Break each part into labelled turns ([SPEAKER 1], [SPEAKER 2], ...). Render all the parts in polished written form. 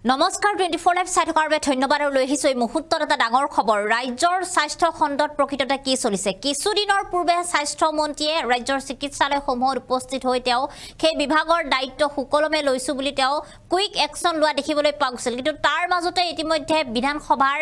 [SPEAKER 1] নমস্কাৰ 24 লাইভ চাই থকাৰ বাবে ধন্যবাদ আৰু লৈ আহিছো এই মুহূৰ্তত এটা ডাঙৰ খবৰ ৰাজ্যৰ স্বাস্থ্য খণ্ডত প্ৰকৃততে কি চলিছে কিছুদিনৰ পূৰ্বে স্বাস্থ্য মন্ত্ৰীয়ে ৰাজ্যৰ চিকিৎসালয়সমূহত উপস্থিত হৈ তেওঁ সেই বিভাগৰ দায়িত্ব সুকলমে লৈছো বুলি তেওঁ কুইক একচন লোৱা দেখিবলৈ পোৱা গৈছিল কিন্তু তাৰ মাজতে ইতিমধ্যে বিধানসভাৰ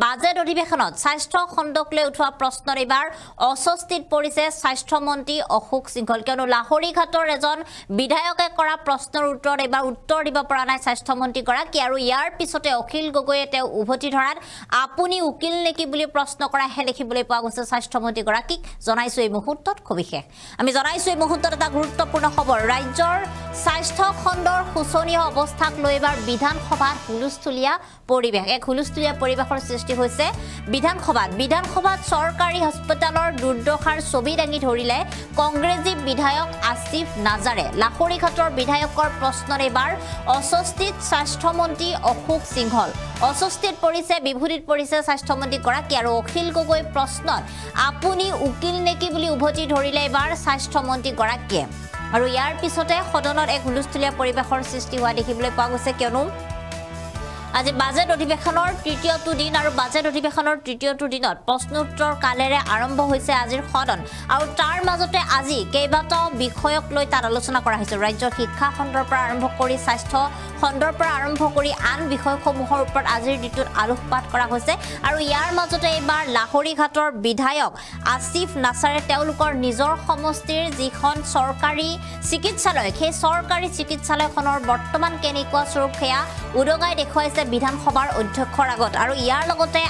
[SPEAKER 1] বাজেট অধিৱেশনত স্বাস্থ্য খণ্ডক লৈ উঠোৱা প্ৰশ্নৰ এবাৰ অস্বস্তিত পৰিছে স্বাস্থ্য মন্ত্ৰী অশোক সিংহল কিয়নো লাহৰীঘাটৰ এজন বিধায়কে কৰা প্ৰশ্নৰ উত্তৰত এবাৰ উত্তৰ দিব পৰা নাই স্বাস্থ্য মন্ত্ৰী গৰাকী আৰু ইয়াৰ পিছতে অখিল গগৈয়ে তেওঁ উভতি ধৰাত আপুনি উকিল নেকি বুলি প্ৰশ্ন কৰাহে দেখিবলৈ পোৱা গৈছে স্বাস্থ্যমন্ত্ৰী গৰাকীক জনাইছো এই মুহূৰ্তত খবিশেষ আমি জনাইছো এই মুহূৰ্তত এটা গুৰুত্বপূৰ্ণ খবৰ ৰাজ্যৰ স্বাস্থ্য খণ্ডৰ শোচনীয় অৱস্থাক লৈ এবাৰ বিধানসভাত হুলস্থুলীয়া পৰিৱেশ এক হুলস্থুলীয়া পৰিৱেশৰ সৃষ্টি হৈছে বিধানসভাত চৰকাৰী হাস্পতালৰ দুৰ্দশাৰ ছবি দাঙি ধৰিলে কংগ্ৰেছী বিধায়ক আসিফ নাজাৰে লাহৰীঘাটৰ বিধায়কৰ প্ৰশ্নৰ এবাৰ অস্বস্তিত স্বাস্থ্যমন্ত্ৰী অশোক সিংহল অস্বস্তিত পৰিছে বিভূতিত পৰিছে স্বাস্থ্যমন্ত্ৰী গৰাকী আৰু অখিল গগৈ প্ৰশ্নত আপুনি উকিল নেকি বুলি উভতি ধৰিলে এবাৰ স্বাস্থ্যমন্ত্ৰী গৰাকীয়ে আৰু ইয়াৰ পিছতে সদনত এক হুলস্থুলীয়া পৰিৱেশৰ সৃষ্টি হোৱা দেখিবলৈ পোৱা গৈছে কিয়নো আজি বাজেট অধিৱেশনৰ তৃতীয়টো দিন আৰু বাজেট অধিৱেশনৰ তৃতীয়টো দিনত প্ৰশ্নোত্তৰ কালেৰে আৰম্ভ হৈছে আজিৰ সদন আৰু তাৰ মাজতে আজি কেইবাটাও বিষয়ক লৈ তাত আলোচনা কৰা হৈছে ৰাজ্যৰ শিক্ষা খণ্ডৰ পৰা আৰম্ভ কৰি স্বাস্থ্য খণ্ডৰ পৰা আৰম্ভ কৰি আন বিষয়সমূহৰ ওপৰত আজিৰ দিনটোত আলোকপাত কৰা হৈছে আৰু ইয়াৰ মাজতে এইবাৰ লাহৰীঘাটৰ বিধায়ক আসিফ নাছাৰে তেওঁলোকৰ নিজৰ সমষ্টিৰ যিখন চৰকাৰী চিকিৎসালয় সেই চৰকাৰী চিকিৎসালয়খনৰ বৰ্তমান কেনেকুৱা স্বৰূপ সেয়া উদঙাই দেখুৱাইছে বিধানসভাৰ অধ্যক্ষৰ আগত আৰু ইয়াৰ লগতে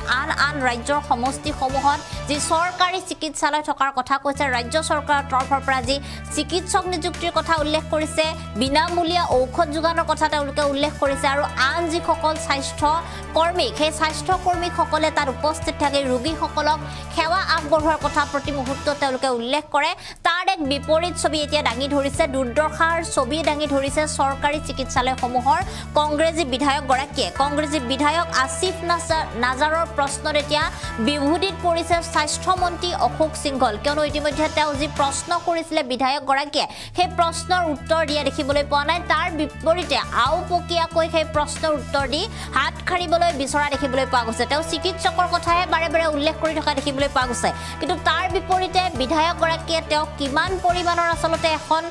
[SPEAKER 1] আন ৰাজ্যৰ সমষ্টিসমূহত যি চৰকাৰী চিকিৎসালয় থকাৰ কথা কৈছে ৰাজ্য চৰকাৰৰ তৰফৰ পৰা যি চিকিৎসক নিযুক্তিৰ কথা উল্লেখ কৰিছে বিনামূলীয়া ঔষধ যোগানৰ কথা তেওঁলোকে উল্লেখ কৰিছে আৰু আন যিসকল স্বাস্থ্য কৰ্মী সেই স্বাস্থ্য কৰ্মীসকলে তাত উপস্থিত থাকে ৰোগীসকলক সেৱা আগবঢ়োৱাৰ কথা প্ৰতি মুহূৰ্তত তেওঁলোকে উল্লেখ কৰে তাৰ এক বিপৰীত ছবি এতিয়া দাঙি ধৰিছে দুৰ্দশাৰ ছবি দাঙি ধৰিছে চৰকাৰী চিকিৎসালয়সমূহৰ কংগ্ৰেছী বিধায়ক গৰাকীয়ে কংগ্ৰেছী বিধায়ক আসিফ নাজাৰৰ প্ৰশ্নত এতিয়া বিভূতিত পৰিছে স্বাস্থ্যমন্ত্ৰী অশোক সিংহল কিয়নো ইতিমধ্যে তেওঁ যি প্ৰশ্ন কৰিছিলে বিধায়ক গৰাকীয়ে সেই প্ৰশ্নৰ উত্তৰ দিয়া দেখিবলৈ পোৱা নাই তাৰ বিপৰীতে আওপকীয়াকৈ সেই প্ৰশ্নৰ উত্তৰ দি হাত খাৰিবলৈ বিচৰা দেখিবলৈ পোৱা গৈছে তেওঁ চিকিৎসকৰ কথাহে বাৰে বাৰে উল্লেখ কৰি থকা দেখিবলৈ পোৱা গৈছে কিন্তু তাৰ বিপৰীতে বিধায়ক গৰাকীয়ে তেওঁ কিমান পৰিমাণৰ আচলতে এখন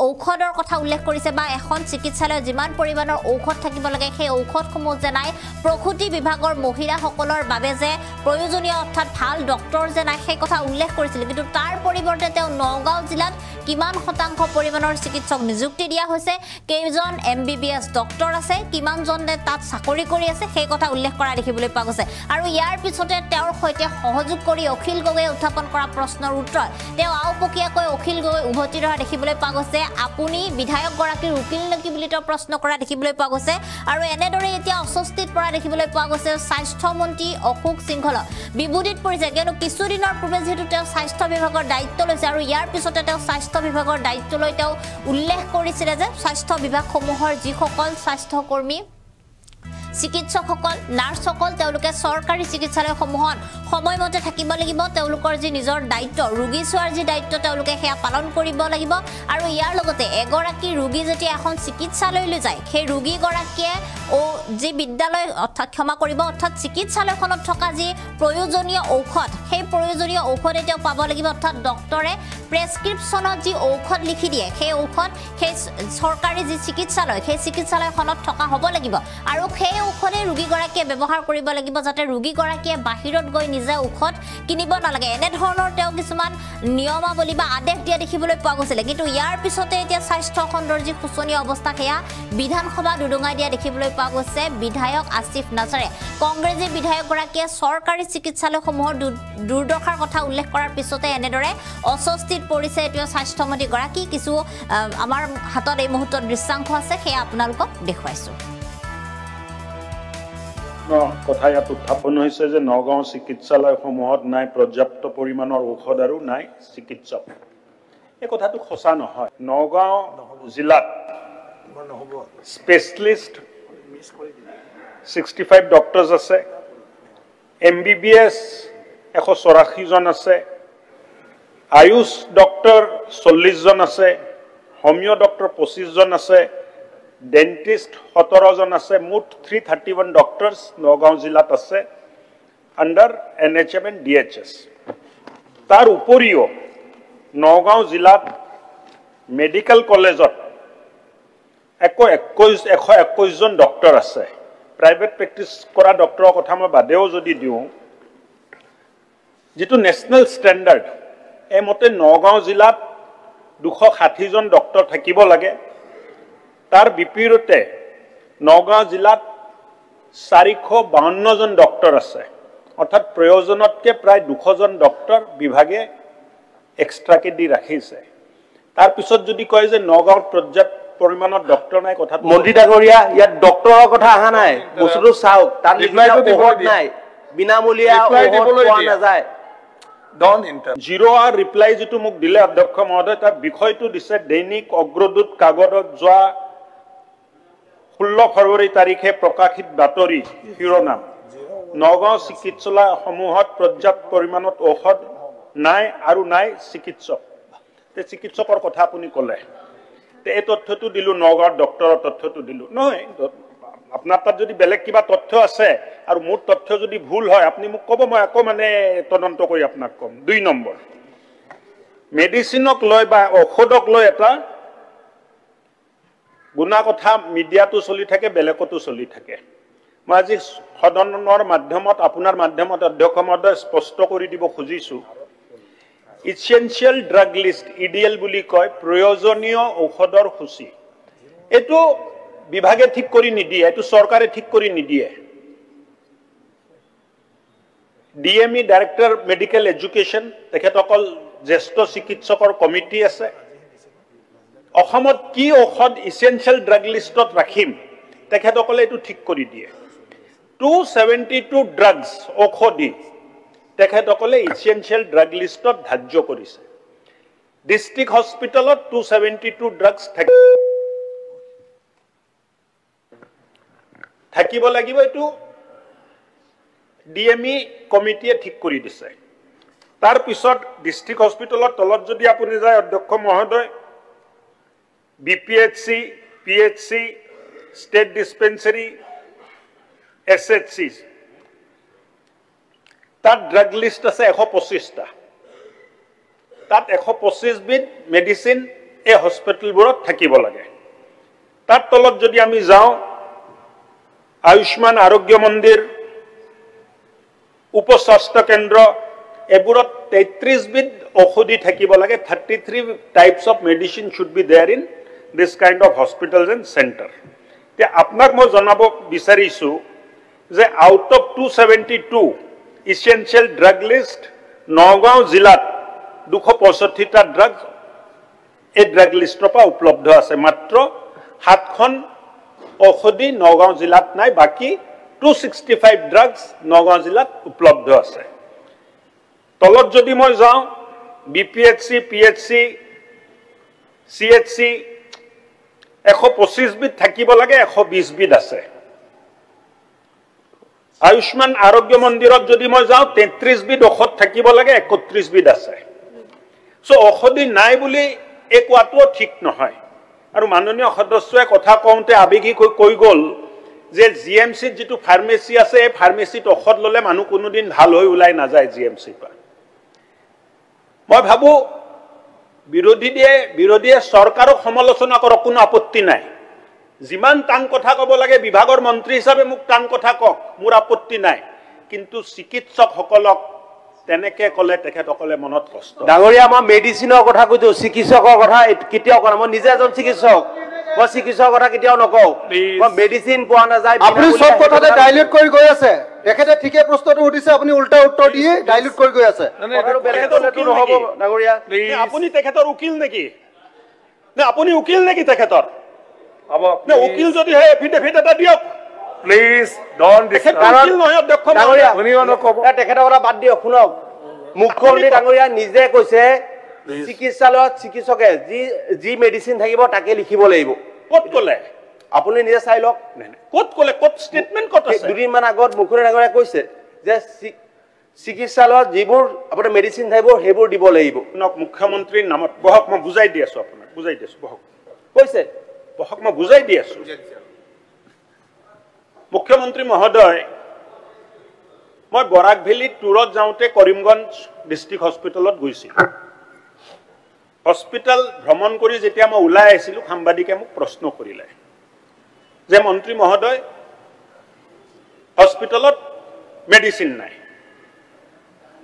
[SPEAKER 1] ঔষধৰ কথা উল্লেখ কৰিছে বা এখন চিকিৎসালয়ত যিমান পৰিমাণৰ ঔষধ থাকিব লাগে সেই ঔষধসমূহ যে নাই প্ৰসূতি বিভাগৰ মহিলাসকলৰ বাবে যে প্ৰয়োজনীয় অৰ্থাৎ ভাল ডক্টৰ যে নাই সেই কথা উল্লেখ কৰিছিল কিন্তু তাৰ পৰিৱৰ্তে তেওঁ নগাঁও জিলাত কিমান শতাংশ পৰিমাণৰ চিকিৎসক নিযুক্তি দিয়া হৈছে কেইজন MBBS ডক্টৰ আছে কিমানজনে তাত চাকৰি কৰি আছে সেই কথা উল্লেখ কৰা দেখিবলৈ পোৱা গৈছে আৰু ইয়াৰ পিছতে তেওঁৰ সৈতে সহযোগ কৰি অখিল গগৈয়ে উত্থাপন কৰা প্ৰশ্নৰ উত্তৰত তেওঁ আওপকীয়াকৈ অখিল গগৈ উভতি ধৰা দেখিবলৈ পোৱা গৈছে আপুনি বিধায়ক গৰাকীৰ উকিল নেকি বুলি তেওঁ প্ৰশ্ন কৰা দেখিবলৈ পোৱা গৈছে আৰু এনেদৰে এতিয়া অস্বস্তিত পৰা দেখিবলৈ পোৱা গৈছে স্বাস্থ্যমন্ত্ৰী অশোক সিংহল বিভূতিত পৰিছে কিয়নো কিছুদিনৰ পূৰ্বে যিহেতু তেওঁ স্বাস্থ্য বিভাগৰ দায়িত্ব লৈছে আৰু ইয়াৰ পিছতে তেওঁ স্বাস্থ্য বিভাগৰ দায়িত্ব লৈ তেওঁ উল্লেখ কৰিছিলে যে স্বাস্থ্য বিভাগসমূহৰ যিসকল স্বাস্থ্যকৰ্মী চিকিৎসকসকল নাৰ্ছসকল তেওঁলোকে চৰকাৰী চিকিৎসালয়সমূহত সময়মতে থাকিব লাগিব তেওঁলোকৰ যি নিজৰ দায়িত্ব ৰোগী চোৱাৰ যি দায়িত্ব তেওঁলোকে সেয়া পালন কৰিব লাগিব আৰু ইয়াৰ লগতে এগৰাকী ৰোগী যেতিয়া এখন চিকিৎসালয়লৈ যায় সেই ৰোগীগৰাকীয়ে যি বিদ্যালয় অৰ্থাৎ ক্ষমা কৰিব অৰ্থাৎ চিকিৎসালয়খনত থকা যি প্ৰয়োজনীয় ঔষধ সেই প্ৰয়োজনীয় ঔষধ তেওঁ পাব লাগিব অৰ্থাৎ ডক্টৰে প্ৰেছক্ৰিপশ্যনত যি ঔষধ লিখি দিয়ে সেই ঔষধ সেই চৰকাৰী যি চিকিৎসালয় সেই চিকিৎসালয়খনত থকা হ'ব লাগিব আৰু সেই ঔষধে ৰোগীগৰাকীয়ে ব্যৱহাৰ কৰিব লাগিব যাতে ৰোগীগৰাকীয়ে বাহিৰত গৈ নিজে ঔষধ কিনিব নালাগে এনেধৰণৰ তেওঁ কিছুমান নিয়মাৱলী বা আদেশ দিয়া দেখিবলৈ পোৱা গৈছিলে কিন্তু ইয়াৰ পিছতে এতিয়া স্বাস্থ্য খণ্ডৰ যি শোচনীয় অৱস্থা সেয়া বিধানসভাত উদঙাই দিয়া দেখিবলৈ পোৱা গৈছে বিধায়ক আসিফ নাছাৰে কংগ্ৰেছী বিধায়কগৰাকীয়ে চৰকাৰী চিকিৎসালয়সমূহৰ দুৰ্দশাৰ কথা উল্লেখ কৰাৰ পিছতে এনেদৰে অস্বস্তিত পৰিছে এতিয়া স্বাস্থ্যমন্ত্ৰী গৰাকী কিছু আমাৰ হাতত এই মুহূৰ্তত দৃশ্যাংশ আছে সেয়া আপোনালোকক দেখুৱাইছো
[SPEAKER 2] কথা ইয়াত উত্থাপন হৈছে যে নগাঁও চিকিৎসালয়সমূহত নাই পৰ্যাপ্ত পৰিমাণৰ ঔষধ আৰু নাই চিকিৎসক এই কথাটো সঁচা নহয় নগাঁও জিলাত স্পেচিয়েলিষ্ট 65 ডক্টৰছ আছে MBBS 184 জন আছে আয়ুষ ডক্টৰ 40 জন আছে হোমিও ডক্টৰ 25 জন আছে ডেন্টিষ্ট 17 জন আছে, মুঠ 331 ডক্টৰ্ছ নগাঁও জিলাত আছে আণ্ডাৰ NHM and DHS। তাৰ উপৰিও নগাঁও জিলাত মেডিকেল কলেজত 121 জন ডক্টৰ আছে। প্ৰাইভেট প্ৰেক্টিছ কৰা ডক্টৰৰ কথা মই বাদেও যদি দিওঁ, যেটো নেশ্যনেল ষ্টেণ্ডাৰ্ড এই মতে নগাঁও জিলাত 260 জন ডক্টৰ থাকিব লাগে। তাৰ বিপৰীতে নগাঁও জিলাত 452 জন ডক্টৰ আছে, অৰ্থাৎ প্ৰয়োজনতকৈ প্ৰায় 200 জন ডক্টৰ বিভাগে এক্সট্ৰাকে দি ৰাখিছে। তাৰ পিছত যদি কয় যে নগাঁৱত পৰ্যাপ্ত পৰিমাণৰ ডক্টৰ নাই, কথা
[SPEAKER 3] মন্ত্ৰী ডাঙৰীয়া ইয়াত ডক্টৰৰ কথা অহা নাই, বস্তুটো চাওক, তাত ঔষধ নাই, বিনামূলীয়া ঔষধ পোৱা নাযায়।
[SPEAKER 2] জিৰ' আৰ ৰিপ্লাই যিটো মোক দিলে অধ্যক্ষ মহোদয়, তাৰ বিষয়টো দিছে দৈনিক অগ্ৰদূত কাগজত যোৱা 16 ফেব্ৰুৱাৰী তাৰিখে প্ৰকাশিত বাতৰি শিৰোনাম, নগাঁও চিকিৎসালয়সমূহত পৰ্যাপ্ত পৰিমাণত ঔষধ নাই আৰু নাই চিকিৎসক। চিকিৎসকৰ কথা আপুনি ক'লে, এই তথ্যটো দিলোঁ, নগাঁৱৰ ডক্টৰৰ তথ্যটো দিলোঁ। নহয়, আপোনাৰ তাত যদি বেলেগ কিবা তথ্য আছে আৰু মোৰ তথ্য যদি ভুল হয় আপুনি মোক ক'ব, মই আকৌ মানে তদন্ত কৰি আপোনাক ক'ম। 2 নম্বৰ, মেডিচিনক লৈ বা ঔষধক লৈ এটা গুণা কথা মিডিয়াটো চলি থাকে, বেলেগতো চলি থাকে। মই আজি সদনৰ মাধ্যমত, আপোনাৰ মাধ্যমত অধ্যক্ষ মহোদয় স্পষ্ট কৰি দিব খুজিছোঁ, ইছেঞ্চিয়েল ড্ৰাগ লিষ্ট EDL বুলি কয়, প্ৰয়োজনীয় ঔষধৰ সূচী। এইটো বিভাগে ঠিক কৰি নিদিয়ে, এইটো চৰকাৰে ঠিক কৰি নিদিয়ে। DME ডাইৰেক্টৰ মেডিকেল এডুকেশ্যন, তেখেতসকল জ্যেষ্ঠ চিকিৎসকৰ কমিটি আছে। অসমত কি ঔষধ ইছেঞ্চিয়েল ড্ৰাগ লিষ্টত ৰাখিম, তেখেতসকলে এইটো ঠিক কৰি দিয়ে। 272 ড্ৰাগছ ঔষধি তেখেতসকলে ইছেঞ্চিয়েল ড্ৰাগ লিষ্টত ধাৰ্য কৰিছে। ডিষ্ট্ৰিক্ট হস্পিটেলত 272 ড্ৰাগছ থাকিব লাগিব, এইটো DME কমিটিয়ে ঠিক কৰি দিছে। তাৰ পিছত ডিষ্ট্ৰিক্ট হস্পিটেলৰ তলত যদি আপুনি যায় অধ্যক্ষ মহোদয়, BPHC, PHC, ষ্টেট ডিছপেঞ্চাৰী, SHC, তাত ড্ৰাগ লিষ্ট আছে 125টা। তাত 125 বিধ মেডিচিন এই হস্পিটেলবোৰত থাকিব লাগে। তাৰ তলত যদি আমি যাওঁ, আয়ুষ্মান আৰোগ্য মন্দিৰ, উপস্বাস্থ্য কেন্দ্ৰ, এইবোৰত 33 বিধ ঔষধি থাকিব লাগে। 33 types of medicine should be there in this kind of hospitals and centre. এতিয়া আপোনাক মই জনাব বিচাৰিছোঁ যে out of 272 essential drug list, Nagaon জিলাত 265টা ড্ৰাগ এই ড্ৰাগ লিষ্টৰ পৰা উপলব্ধ আছে। মাত্ৰ 7খন ঔষধি নগাঁও জিলাত নাই, বাকী 265 ড্ৰাগছ নগাঁও জিলাত উপলব্ধ আছে। তলত যদি মই যাওঁ, BPHC, PHC, CHC 125 বিধ থাকিব লাগে, 120 বিধ আছে। আয়ুষ্মান আৰোগ্য মন্দিৰত যদি মই যাওঁ, 33 বিধ ঔষধ থাকিব লাগে, 31 বিধ আছে। চ' ঔষধি নাই বুলি এই কোৱাটোও ঠিক নহয়। আৰু মাননীয় সদস্যই কথা কওঁতে আৱেগিক হৈ কৈ গ'ল যে GMCত যিটো ফাৰ্মেচী আছে, এই ফাৰ্মেচীত ঔষধ ল'লে মানুহ কোনোদিন ভাল হৈ ওলাই নাযায় GMCৰ পৰা। মই ভাবোঁ বিৰোধীয়ে চৰকাৰক সমালোচনা কৰক, কোনো আপত্তি নাই। যিমান টান কথা ক'ব লাগে বিভাগৰ মন্ত্ৰী হিচাপে মোক টান কথা কওক, মোৰ আপত্তি নাই। কিন্তু চিকিৎসকসকলক তেনেকৈ ক'লে তেখেতসকলে মনত কষ্ট।
[SPEAKER 3] ডাঙৰীয়া, মই মেডিচিনৰ কথা কৈছোঁ, চিকিৎসকৰ কথা কেতিয়াও কোৱা নাই। মই নিজে এজন চিকিৎসক, মই চিকিৎসকৰ কথা কেতিয়াও নকওঁ। মই মেডিচিন পোৱা নাযায়।
[SPEAKER 4] আপুনি চব কথাতে ডাইলিউট কৰি গৈ আছে। তেখেতে ঠিকে প্ৰশ্নটো সুধিছে, আপুনি উল্টা উত্তৰ দিয়ে ডাইলিউট কৰি গৈ আছে।
[SPEAKER 3] ডাঙৰীয়া,
[SPEAKER 2] আপুনি তেখেতৰ উকিল নেকি? নে আপুনি উকিল নেকি তেখেতৰ? নে উকিল যদি হয় এফিডেভিট এটা দিয়ক প্লিজ।
[SPEAKER 3] তেখেতৰ কথা বাদ দিয়ক, শুনক। মুখ্যমন্ত্ৰী ডাঙৰীয়া নিজে কৈছে চিকিৎসালয়ত চিকিৎসকে যি মেডিচিন থাকিব তাকে লিখিব লাগিব।
[SPEAKER 2] ক'ত ক'লে?
[SPEAKER 3] আপুনি নিজে চাই লওক।
[SPEAKER 2] ক'ত ক'লে? ক'ত ষ্টেটমেণ্ট ক'ত আছে?
[SPEAKER 3] 2 দিনমান আগত মুখ্যমন্ত্ৰী ডাঙৰীয়াই কৈছে যে চিকিৎসালয়ত যিবোৰ আপোনাৰ মেডিচিন থাকিব সেইবোৰ দিব লাগিব।
[SPEAKER 2] মুখ্যমন্ত্ৰীৰ নামত বহক, মই বুজাই দি আছোঁ আপোনাক, বুজাই দি আছোঁ, বহক।
[SPEAKER 3] কৈছে
[SPEAKER 2] বহক মই বুজাই দি আছো মুখ্যমন্ত্ৰী মহোদয় মই বৰাক ভেলী টুৰত যাওঁতে কৰিমগঞ্জ ডিস্ট্ৰিক্ট হস্পিটেলত গৈছিলো হস্পিটেল ভ্ৰমণ কৰি যেতিয়া মই ওলাই আহিছিলো সাংবাদিকে মোক প্ৰশ্ন কৰিলে যে মন্ত্ৰী মহোদয় হস্পিটেলত মেডিচিন নাই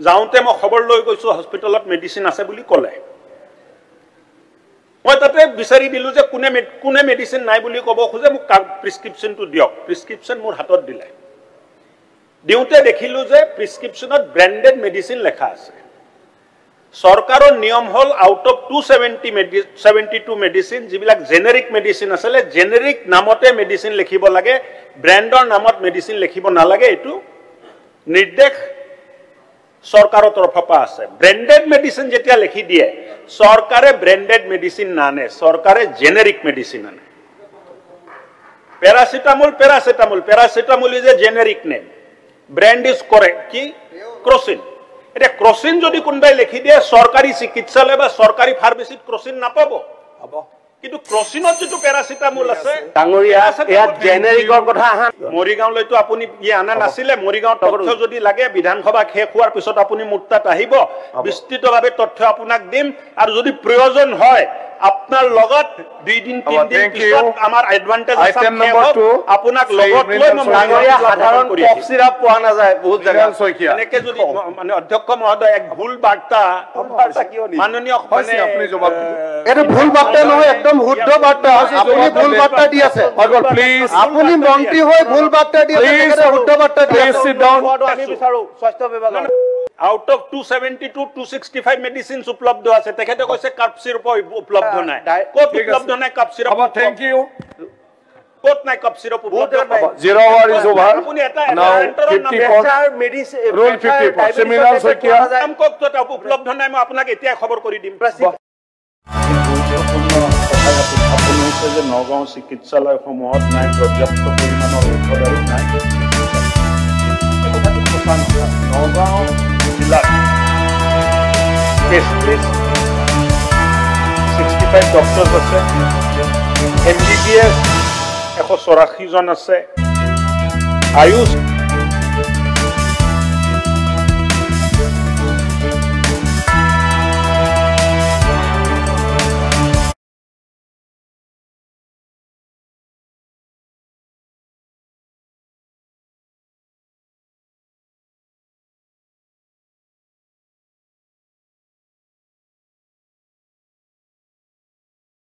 [SPEAKER 2] যাওঁতে মই খবৰ লৈ গৈছো হস্পিটেলত মেডিচিন আছে বুলি ক'লে মই তাতে বিচাৰি দিলো যে কোনে মেডিচিন নাই বুলি ক'ব খোজে মোক প্ৰেছক্ৰিপশ্যনটো দিয়ক প্ৰেছক্ৰিপশ্যন মোৰ হাতত দিলে দিওঁতে দেখিলো যে প্ৰেছক্ৰিপশ্যনত ব্ৰেণ্ডেড মেডিচিন লেখা আছে চৰকাৰৰ নিয়ম হল আউট অফ 272 মেডিচিন যিবিলাক জেনেৰিক মেডিচিন আছিলে জেনেৰিক নামতে মেডিচিন লিখিব লাগে ব্ৰেণ্ডৰ নামত মেডিচিন লিখিব নালাগে এটো নিৰ্দেশ চৰকাৰৰ তৰফৰ পৰা আছে ব্ৰেণ্ডেড মেডিচিন যেতিয়া লিখি দিয়ে চৰকাৰে ব্ৰেণ্ডেড মেডিচিন নানে চৰকাৰে জেনেৰিক মেডিচিন আনে paracetamol is a generic name brand is correct কি ক্ৰচিন এটা ক্ৰচিন যদি কোনবাই লিখি দিয়ে সৰকাৰি চিকিৎসালয় বা সৰকাৰি ফাৰ্মেসিত ক্ৰচিন নাপাব হ'ব কিন্তু ক্ৰচিনত যেটো পেৰাচিটামল আছে
[SPEAKER 3] ডাঙৰীয়া এয়া জেনেৰিকৰ কথা আহা
[SPEAKER 2] মৰিগাঁও লৈতো আপুনি ই আনা নাছিলে মৰিগাঁও তথ্য যদি লাগে বিধানসভা শেষ হোৱাৰ পিছত আপুনি মুক্তাত আহিব বিস্তৃতভাৱে তথ্য আপোনাক দিম আৰু যদি প্ৰয়োজন হয় আপনাৰ লগত 2 দিন 3 দিন পিছত আমাৰ এডভান্টেজ আছে আপোনাক লগত লৈ
[SPEAKER 3] ডাঙৰীয়া সাধাৰণ কফ সিৰাপ পোৱা না যায় বহুত জায়গা
[SPEAKER 2] এনেকে যদি মানে অধ্যক্ষ মহোদয় এক ভুল বাৰ্তা মাননীয় মানে
[SPEAKER 4] আপুনি জবাব এটা ভুল বাৰ্তা নহয় একদম শুদ্ধ বাৰ্তা আপুনি ভুল বাৰ্তা দি আছে প্লিজ আপুনি মন্ত্ৰী হৈ ভুল বাৰ্তা দি আছে এটা শুদ্ধ বাৰ্তা দি আছে
[SPEAKER 3] আমি বিচাৰো স্বাস্থ্য বিভাগ
[SPEAKER 2] out of 272 265 medicines উপলব্ধ আছে তেখেতে কৈছে কাপ সিরাপ উপলব্ধ নাই কোত উপলব্ধ নাই কাপ সিরাপ
[SPEAKER 5] থ্যাংক ইউ
[SPEAKER 2] কোত নাই কাপ সিরাপ উপলব্ধ নাই
[SPEAKER 5] 0 hour is over
[SPEAKER 2] আপুনি এটা
[SPEAKER 5] now
[SPEAKER 2] 54
[SPEAKER 3] মেডিসিন
[SPEAKER 5] rule 54 সেমিনার সকিয়া
[SPEAKER 2] নাম কোত উপলব্ধ নাই মই আপোনাক এতিয়া খবৰ কৰি দিম যে নগাঁও চিকিৎসালয়সমূহত নাই পৰ্যাপ্ত পৰিমাণৰ ঔষধ আৰু নাই নগাঁও জিলাত 65 ডক্টৰছ আছে MBBS 184 জন আছে আয়ুষ